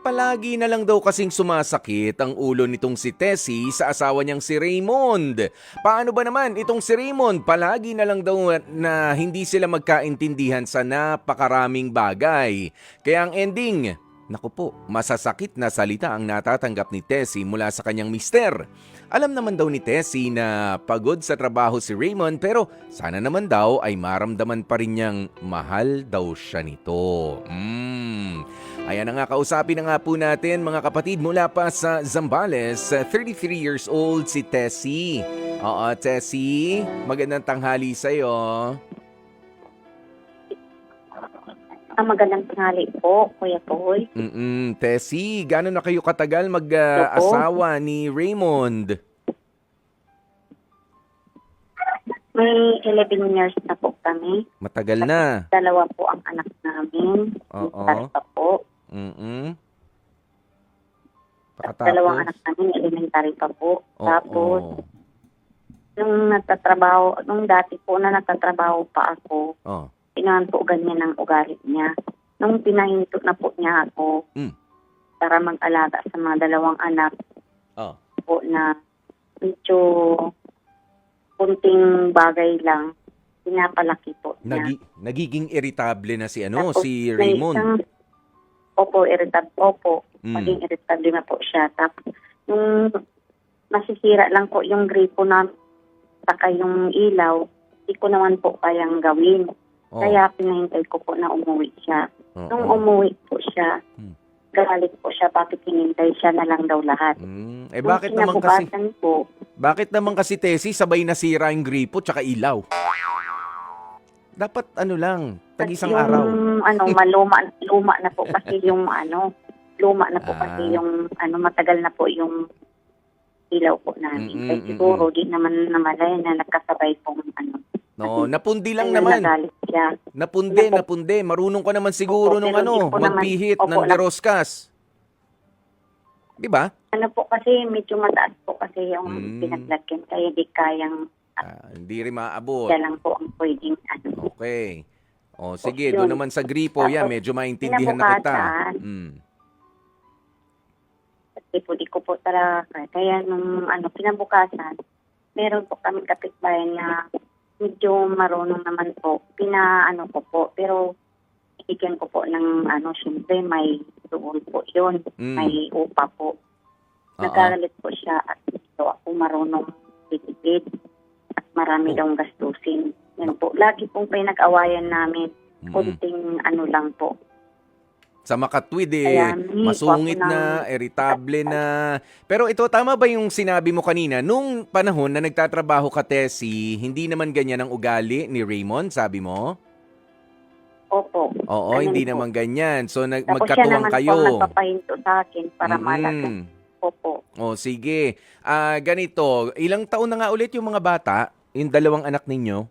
Palagi na lang daw kasing sumasakit ang ulo nitong si Tessie sa asawa niyang si Raymond. Paano ba naman itong si Raymond? Palagi na lang daw na hindi sila magkaintindihan sa napakaraming bagay. Kaya ang ending, naku po, masasakit na salita ang natatanggap ni Tessie mula sa kanyang mister. Alam naman daw ni Tessie na pagod sa trabaho si Raymond pero sana naman daw ay maramdaman pa rin niyang mahal daw siya nito. Ayan na nga, kausapin na nga po natin mga kapatid mula pa sa Zambales, 33 years old si Tessie. Oo, Tessie, magandang tanghali sa'yo. Magandang tanghali po, Kuya Toy. Tessie, gano'n na kayo katagal mag-asawa ni Raymond? May 11 years na po kami. Matagal na. Dalawa po ang anak namin. Oo. Basta po. Dalawang anak namin, elementary pa po. Tapos, nung dati po na nagtatrabaho pa ako, pinahan po ganyan ang ugali niya. Nung pinahinto na po niya ako para mag-alaga sa mga dalawang anak po na medyo kunting bagay lang, pinapalaki po niya. Nagiging irritable na si Tapos, si Raymond. Opo, maging irritable na po siya. Tapos, yung masisira lang po yung gripo na saka yung ilaw, hindi ko naman po kayang gawin. Kaya pinahintay ko po na umuwi siya. Nung umuwi po siya, galit po siya, bakit hinintay siya na lang daw lahat. Bakit naman kasi Tessie sabay nasira yung gripo tsaka ilaw? Dapat tag-isang araw. Luma na po kasi yung matagal na po yung ilaw po namin. Kaya siguro di naman namalay na nagkasabay pong No, napundi lang naman. Nagalit siya. Napundi. Marunong ka naman siguro magpihit ng deroskas. Di ba? Kasi medyo mataas po kasi yung pinaglagyan. Kaya di kayang hindi rin maabot. siya lang po ang pwedeng Okay. Sige, doon naman sa gripo, medyo maintindihan na kita. Kasi po di ko po talaga. Kaya nung kinabukasan, meron po kami kapitbahay na medyo marunong naman po. Ko po. Pero ibigyan ko po ng syempre may doon po yun. May upa po. Nagagalit po siya at ito ako marunong titipid at marami daw gastusin. Yan po. Lagi pong pinag-awayan namin. Kunting lang po. Sa makatwid masungit na, irritable na. Pero ito, tama ba yung sinabi mo kanina? Nung panahon na nagtatrabaho ka, Tessie, hindi naman ganyan ang ugali ni Raymond, sabi mo? Opo. Oo, hindi naman ganyan. So, Tapos magkatuwang kayo. siya naman po nagpapahinto sa akin para malaga. Opo. Sige. Ganito, ilang taon na nga ulit yung mga bata, yung dalawang anak ninyo?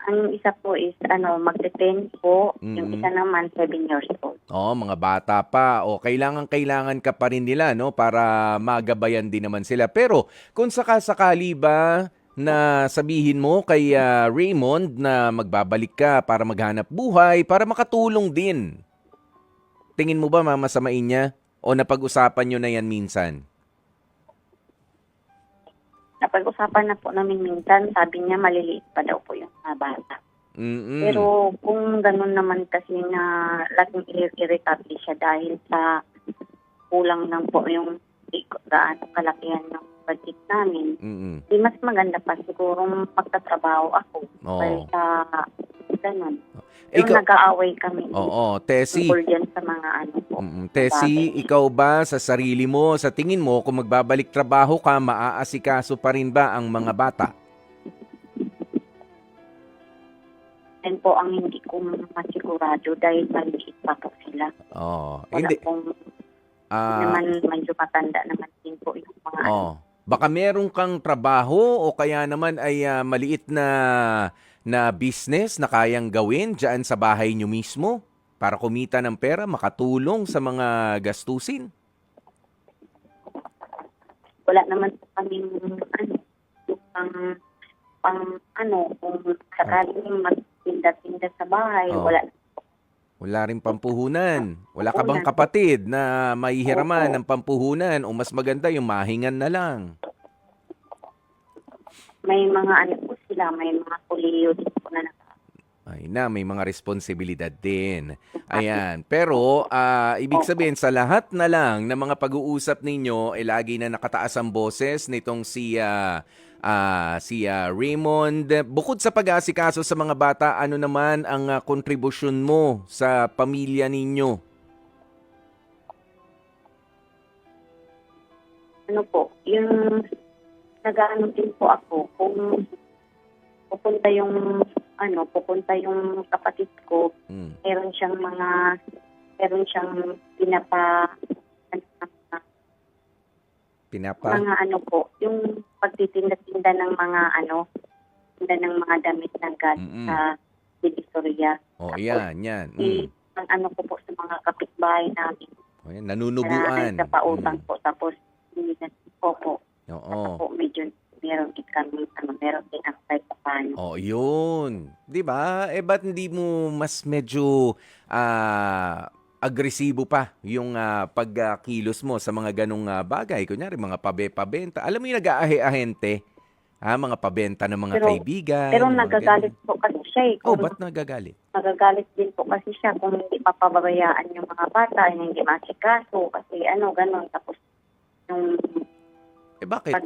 Ang isa po is magte-10 po, yung isa naman 7 years old. Mga bata pa. Kailangan ka pa rin nila, no, para magabayan din naman sila. Pero kung sakasakali ba na sabihin mo kay Raymond na magbabalik ka para maghanap buhay, para makatulong din, tingin mo ba mamasamain niya? O napag-usapan nyo na yan minsan? Napag-usapan na po namin minsan, sabi niya maliliit pa daw po yung mga bata. Pero kung ganun naman kasi na laging irritable siya dahil sa kulang lang po yung gaano kalakihan ng budget namin, di mas maganda pa siguro magtatrabaho ako. Dahil sa ganun. Yung nag-aaway kami. Tessie. Tungkol dyan sa mga po. Tessie, ikaw ba sa sarili mo, sa tingin mo, kung magbabalik trabaho ka, maaasikaso pa rin ba ang mga bata? Yan po ang hindi ko masigurado dahil maliit pa po sila. Hindi. Naman medyo matanda naman din po yung mga Baka meron kang trabaho o kaya naman ay maliit na business na kayang gawin dyan sa bahay nyo mismo para kumita ng pera, makatulong sa mga gastusin? Wala naman po kaming kung sakaling magtinda-tinda sa bahay, wala Wala ring pampuhunan. Wala ka bang Puhunan po. kapatid na mahihiraman Opo. ng pampuhunan o mas maganda yung mahingan na lang? May mga ano po sila, may mga kolehiyo din po na Ay na, may mga responsibilidad din. Ayan. Pero, ibig Opo. sabihin, sa lahat na lang ng mga pag-uusap ninyo, lagi na nakataas ang boses nitong si Raymond. Bukod sa pag-aasikaso sa mga bata, ano naman ang kontribusyon mo sa pamilya ninyo? Ano po, yung nag-ano din po ako kung pupunta yung kapatid ko, Hmm. meron siyang Pinapa? mga ano po, yung pagtitinda-tinda ng mga tinda ng mga damit ng gas Mm-mm. sa Divisoria. Oh, Tapos, yan. ang ano ko po sa mga kapitbahay namin Oh, yan. na Nanunubuan. nagpapautang po. Tapos, hindi na po. Oo. Po, medyo meron din kami, meron din ang kahit paano. Oh, yun. 'Di ba? Ba't hindi mo mas medyo agresibo pa yung pagkilos mo sa mga ganong bagay? Kunyari, mga pabenta. Alam mo yung nag-aahe-ahente? Mga pabenta ng mga Pero kaibigan. pero yung mga nagagalit ganun. po kasi siya eh. Oh, Kung ba't nagagalit? nagagalit din po kasi siya kung hindi papabayaan yung mga bata, hindi masikaso, kasi ganon. Tapos, yung Bakit? pag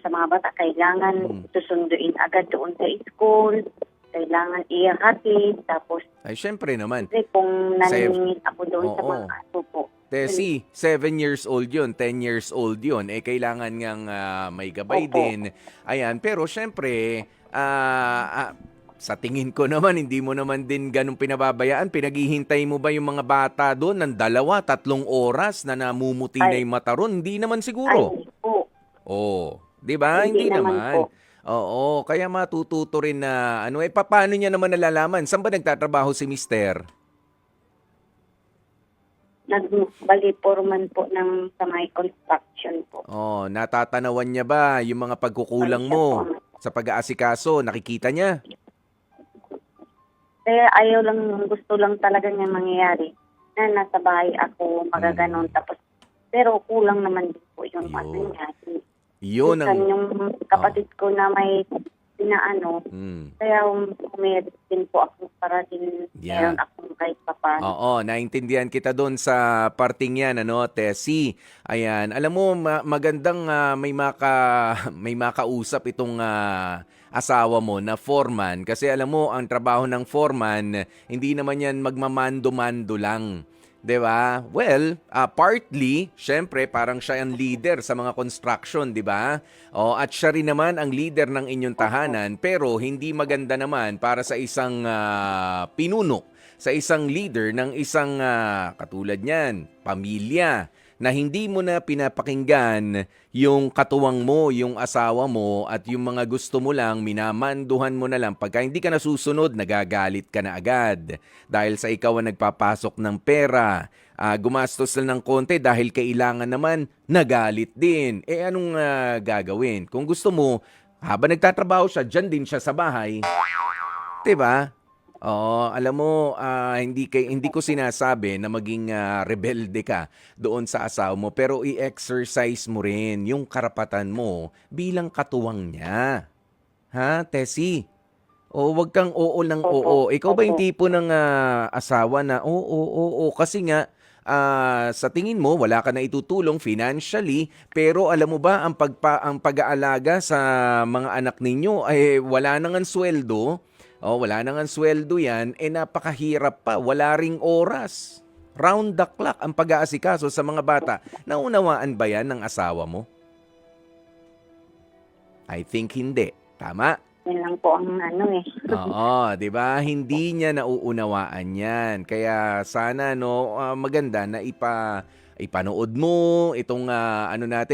sa mga bata, kailangan Hmm. susunduin agad doon sa school, kailangan ihatid, tapos Ay, syempre naman. kasi kung naningit ako doon sa Oo. mga aso po. Tessie, 7 years old yun, 10 years old yun. Kailangan ngang may gabay Opo. din. Ayan, pero syempre, sa tingin ko naman, hindi mo naman din ganun pinababayaan. Pinaghihintay mo ba yung mga bata doon ng 2, 3 oras na namumuti na Ay. yung mata ron? Hindi naman Ay, siguro. hindi po. Oh, 'di ba? Hindi Hindi naman naman. po. Oo, kaya matututo rin na paano niya naman nalalaman? Saan ba nagtatrabaho si Mister? Nagbali foreman po sa may construction po. Oh, natatanawan niya ba yung mga pagkukulang Ay, siya mo po. sa pag-aasikaso? Nakikita niya? Kaya gusto lang talaga niya mangyayari na nasa bahay ako, magaganon. Tapos, pero kulang naman din po yung Ayun. niya. Yun ang... Minsan yung kapatid ko na may pinaano, Mm. kaya umirit din po ako para din Yeah. meron akong kahit papaano. Oo, naintindihan kita doon sa parting yan, Tessie. Ayan, alam mo, magandang may makausap itong asawa mo na foreman. Kasi alam mo, ang trabaho ng foreman, hindi naman yan magmamando-mando lang. 'Di ba? Well, partly, syempre, parang siya ang leader sa mga construction, 'di ba? At siya rin naman ang leader ng inyong tahanan, pero hindi maganda naman para sa isang pinuno, sa isang leader ng isang katulad niyan, pamilya, na hindi mo na pinapakinggan yung katuwang mo, yung asawa mo, at yung mga gusto mo lang, minamanduhan mo na lang. Pagka hindi ka nasusunod, nagagalit ka na agad. Dahil sa ikaw ang nagpapasok ng pera, gumastos lang ng konti dahil kailangan naman, nagalit din. Anong gagawin? Kung gusto mo, habang nagtatrabaho siya, dyan din siya sa bahay. 'Di ba? Oo, alam mo, hindi ko sinasabi na maging rebelde ka doon sa asawa mo, pero i-exercise mo rin yung karapatan mo bilang katuwang niya. Ha, Tessie? O wag kang oo ng oo. Opo. Ikaw ba yung Opo. tipo ng asawa na oo, kasi nga sa tingin mo wala ka na itutulong financially, pero alam mo ba ang pag-aalaga sa mga anak ninyo ay wala nang sweldo. Wala nang sweldo 'yan, napakahirap pa, wala ring oras. Round the clock ang pag-aasikaso sa mga bata. Naunawaan ba 'yan ng asawa mo? I think hindi. Tama? Yan lang po ang Oo, 'di ba? Hindi niya nauunawaan 'yan. Kaya sana maganda na ipanood mo itong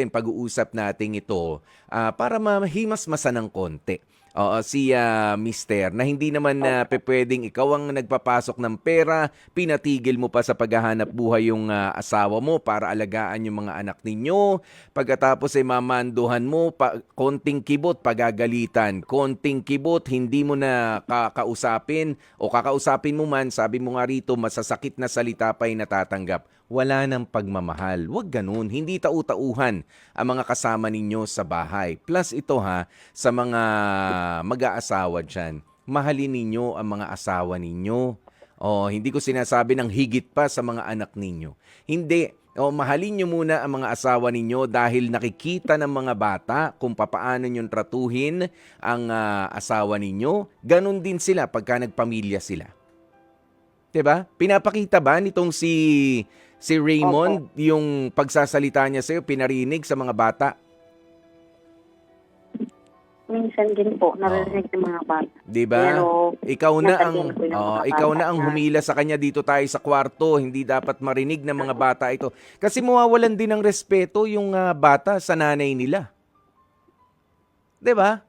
pag-uusap nating ito para mahimasmasan ng konti Oo, si mister na hindi naman na pwedeng ikaw ang nagpapasok ng pera, pinatigil mo pa sa paghahanap buhay yung asawa mo para alagaan yung mga anak ninyo. Pagkatapos ay mamanduhan mo, konting kibot, pagagalitan. Konting kibot, hindi mo na kakausapin o kakausapin mo man, sabi mo nga rito, masasakit na salita pa ay natatanggap. Wala ng pagmamahal. Huwag ganun. Hindi tau-tauhan ang mga kasama ninyo sa bahay. Plus ito sa mga mag-aasawa dyan, mahalin ninyo ang mga asawa ninyo. O, hindi ko sinasabi ng higit pa sa mga anak ninyo. Hindi. O, mahalin nyo muna ang mga asawa ninyo dahil nakikita ng mga bata kung papaano nyo tratuhin ang asawa ninyo. Ganon din sila pagka nagpamilya sila. 'Di ba? Pinapakita ba nitong si Raymond yung pagsasalita niya sa'yo, pinarinig sa mga bata? Minsan din po, narinig ng mga bata. 'Di ba? Pero, Ikaw na ang nasabihan ko yung mga ikaw bata na ang na- humila sa kanya, dito tayo sa kwarto, hindi dapat marinig ng mga bata ito. Kasi mawawalan din ng respeto yung bata sa nanay nila. 'Di ba?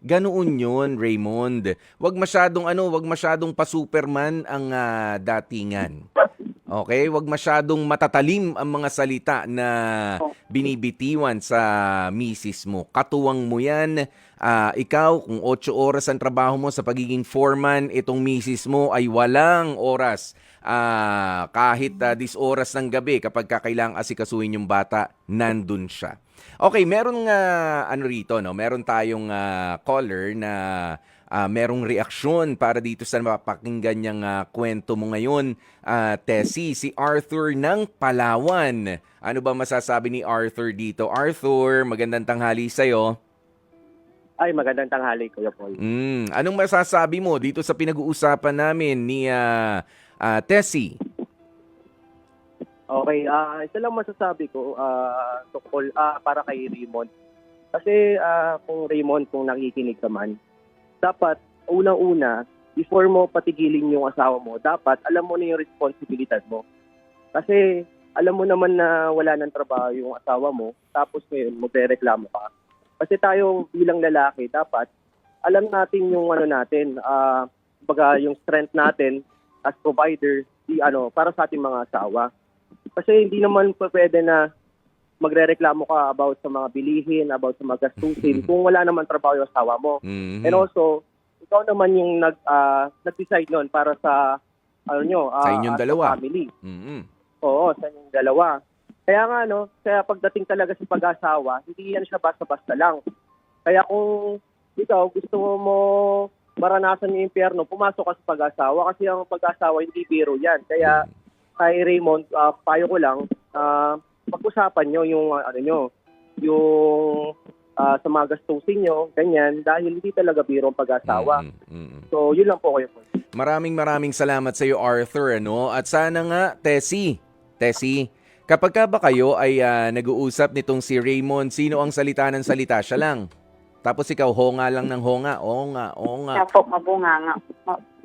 Ganoon 'yun, Raymond. Wag masyadong pa-Superman ang datingan. Okay, wag masyadong matatalim ang mga salita na binibitiwan sa misis mo. Katuwang mo 'yan. Ikaw, kung 8 oras ang trabaho mo sa pagiging foreman, itong misis mo ay walang oras. Kahit 10 oras ng gabi, kapag kailangang asikasuhin yung bata, nandun siya. Okay, merong rito, no? Meron tayong caller na merong reaksyon para dito sa mapakinggan niyang kwento mo ngayon, Tessie, si Arthur ng Palawan. Ano ba masasabi ni Arthur dito? Arthur, magandang tanghali sa'yo. Ay, magandang tanghali, Kuya Paul. Anong masasabi mo dito sa pinag-uusapan namin ni Tessie? Okay, isa lang masasabi ko tungkol para kay Raymond. Kasi kung Raymond, kung nakikinig ka man, dapat unang-una, before mo patigilin yung asawa mo, dapat alam mo na yung responsibilidad mo. Kasi alam mo naman na wala ng trabaho yung asawa mo, tapos ngayon magrereklamo ka. Kasi tayo bilang lalaki, dapat alam natin yung natin, baga yung strength natin as provider, para sa ating mga asawa. Kasi hindi naman pwede na magrereklamo ka about sa mga bilihin, about sa mga gastusin, kung wala naman trabaho yung asawa mo. Mhm. And also, ikaw naman yung nag-decide nun para sa Sa inyong as a dalawa. family. Mhm. Oo, sa inyong dalawa. Kaya nga, kaya pagdating talaga sa pag-asawa, hindi yan siya basta-basta lang. Kaya kung ikaw gusto mo maranasan yung impyerno, pumasok ka sa pag-asawa kasi ang pag-asawa hindi biro yan. Kaya kay Raymond, payo ko lang, pag-usapan nyo yung sa mga gastusin nyo, ganyan, dahil hindi talaga biro ang pag-asawa. So, yun lang po kayo po. Maraming salamat sa iyo, Arthur, ano? At sana nga, Tessie, kapag ka ba kayo ay nag-uusap nitong si Raymond, sino ang salita ng salita? Siya lang. Tapos ikaw, honga lang ng honga. Oo nga. Siya po, mabunganga.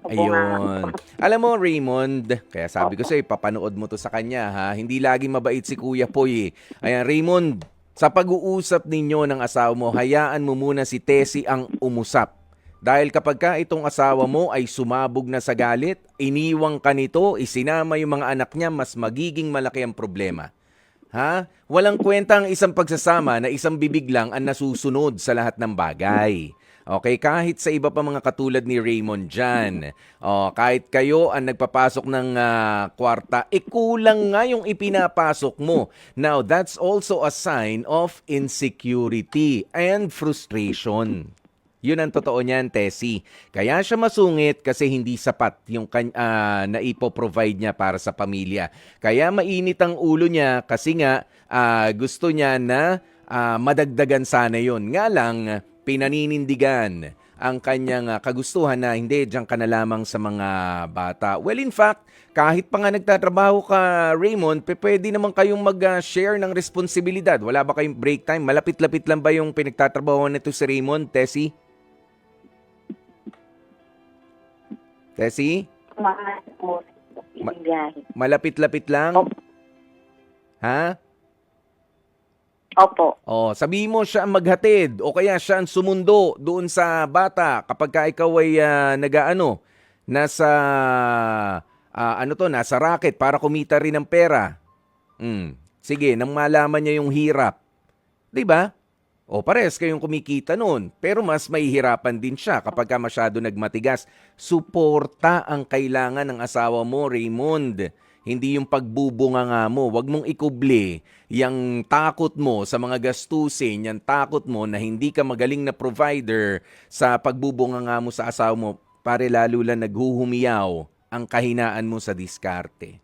Ayun. Alam mo, Raymond, kaya sabi ko sa'yo, papanood mo to sa kanya, ha? Hindi lagi mabait si Kuya Poy, eh. Ayan, Raymond, sa pag-uusap ninyo ng asawa mo, hayaan mo muna si Tessie ang umusap. Dahil kapag ka itong asawa mo ay sumabog na sa galit, iniwang ka nito, isinama yung mga anak niya, mas magiging malaki ang problema. Ha? Walang kwenta ang isang pagsasama na isang bibig lang ang nasusunod sa lahat ng bagay. Okay, kahit sa iba pa mga katulad ni Raymond dyan, kahit kayo ang nagpapasok ng kwarta, kulang nga yung ipinapasok mo. Now, that's also a sign of insecurity and frustration. Yun ang totoo niyan, Tessie. Kaya siya masungit kasi hindi sapat yung na ipoprovide niya para sa pamilya. Kaya mainit ang ulo niya kasi nga gusto niya na madagdagan sana yun. Nga lang, pinaninindigan ang kanyang kagustuhan na hindi, diyan ka na lamang sa mga bata. Well, in fact, kahit pa nga nagtatrabaho ka, Raymond, pwede naman kayong mag-share ng responsibilidad. Wala ba kayong break time? Malapit-lapit lang ba yung pinagtatrabaho nito si Raymond, Tessie? Tessie? Malapit-lapit lang? Opo. Ha? Opo. Oh, sabihin mo siya ang maghatid o kaya siya ang sumundo doon sa bata kapag ka ikaw ay nagaano, nasa nasa racket para kumita rin ng pera. Sige, nang malaman niya yung hirap. 'Di ba? O pares kayong kumikita noon, pero mas mahihirapan din siya kapag ka masyado nagmatigas. Suporta ang kailangan ng asawa mo, Raymond. Hindi yung pagbubunganga mo. Huwag mong ikubli yung takot mo sa mga gastusin, yung takot mo na hindi ka magaling na provider sa pagbubunganga mo sa asawa mo, pare lalo lang naghuhumiyaw ang kahinaan mo sa diskarte.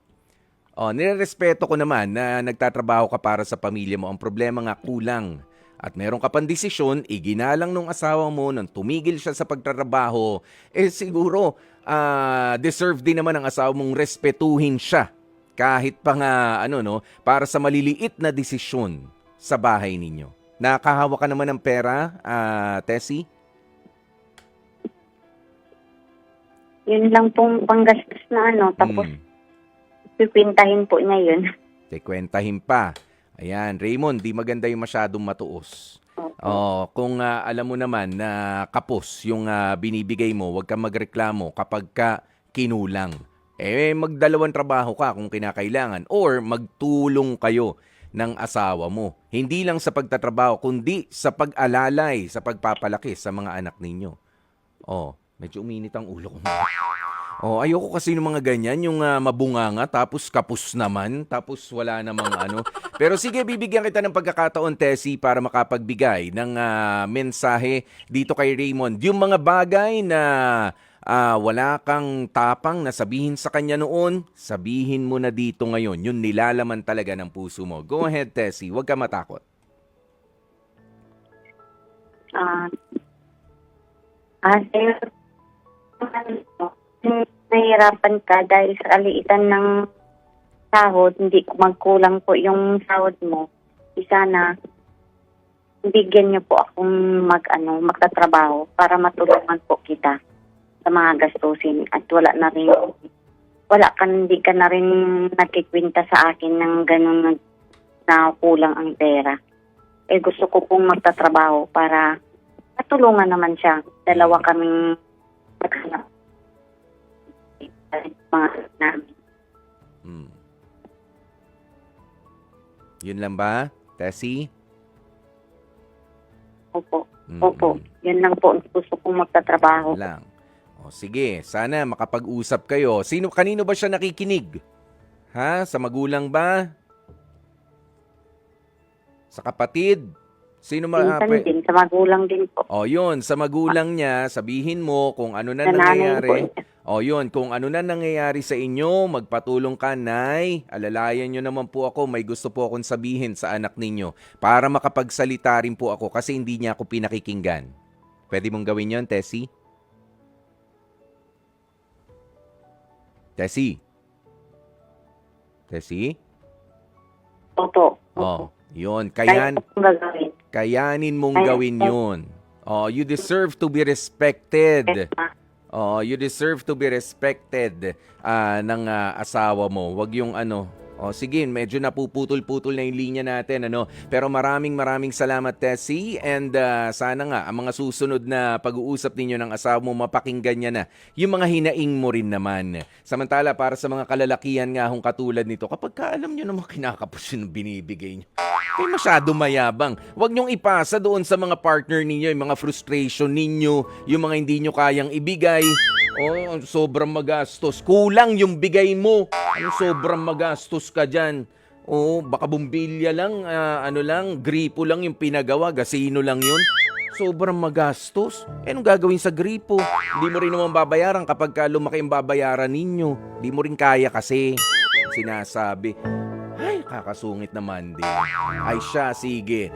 Nirerespeto ko naman na nagtatrabaho ka para sa pamilya mo. Ang problema nga kulang. At meron ka pang desisyon, iginalang nung asawa mo nang tumigil siya sa pagtatrabaho, siguro deserve din naman ang asawa mong respetuhin siya. Kahit pa nga, para sa maliliit na desisyon sa bahay ninyo. Nakahawa ka naman ng pera, Tessie? Yun lang pong panggastos na tapos pipintahin po niya yun. Kwentahin pa. Ayan, Raymond, di maganda yung masyadong matuos. Kung alam mo naman na kapos yung binibigay mo, huwag kang magreklamo kapag ka kinulang. Magdalawang trabaho ka kung kinakailangan or magtulong kayo ng asawa mo. Hindi lang sa pagtatrabaho, kundi sa pag-alalay, sa pagpapalaki sa mga anak ninyo. Medyo uminit ang ulo ko. Ayoko kasi ng mga ganyan, yung mabunganga, tapos kapos naman, tapos wala namang Pero sige, bibigyan kita ng pagkakataon, Tessie, para makapagbigay ng mensahe dito kay Raymond. Yung mga bagay na wala kang tapang na sabihin sa kanya noon, sabihin mo na dito ngayon. Yung nilalaman talaga ng puso mo. Go ahead, Tessie. Huwag ka matakot. Nahihirapan ka dahil sa kaliitan ng sahod, hindi magkulang po yung sahod mo. Sana bigyan niyo po akong magtatrabaho para matulungan po kita sa mga gastusin at hindi ka na rin nagkikwenta sa akin ng ganun na kulang ang pera. Gusto ko pong magtatrabaho para matulungan naman siya. Dalawa kaming maghanap mga namin. Yun lang ba, Tessie? Opo. Yan lang po. Gusto kong magtatrabaho. Lang. Sige, sana makapag-usap kayo. Kanino ba siya nakikinig? Sa magulang ba? Sa kapatid? Minsan din, sa magulang din po. Yun, sa magulang niya, sabihin mo kung ano na Sa nanay nangyayari. po. Yun, kung ano na nangyayari sa inyo, magpatulong ka, Nay. Alalayan nyo naman po ako, may gusto po akong sabihin sa anak ninyo para makapagsalita rin po ako kasi hindi niya ako pinakikinggan. Pwede mong gawin yon, Tessie? Tessie? Tessie? Opo. Yun. Kayanin mong gawin yun. You deserve to be respected. You deserve to be respected ng asawa mo. Wag yung sige, medyo napuputol-putol na yung linya natin, Pero maraming salamat, Tessie. And sana nga, ang mga susunod na pag-uusap ninyo ng asawa mo, mapakinggan niya na yung mga hinaing mo rin naman. Samantala, para sa mga kalalakihan nga hong katulad nito, kapag alam nyo naman kinakapos yung binibigay nyo, kayo masyado mayabang. Huwag nyong ipasa doon sa mga partner ninyo, yung mga frustration ninyo, yung mga hindi nyo kayang ibigay. Sobrang magastos. Kulang yung bigay mo. Sobrang magastos ka dyan. Baka bumbilya lang, gripo lang yung pinagawa, gasino lang yun. Sobrang magastos. Anong gagawin sa gripo? Hindi mo rin naman babayaran kapag lumaki yung babayaran ninyo. Hindi mo rin kaya kasi. Sinasabi. Ay, kakasungit naman din. Ay siya, sige.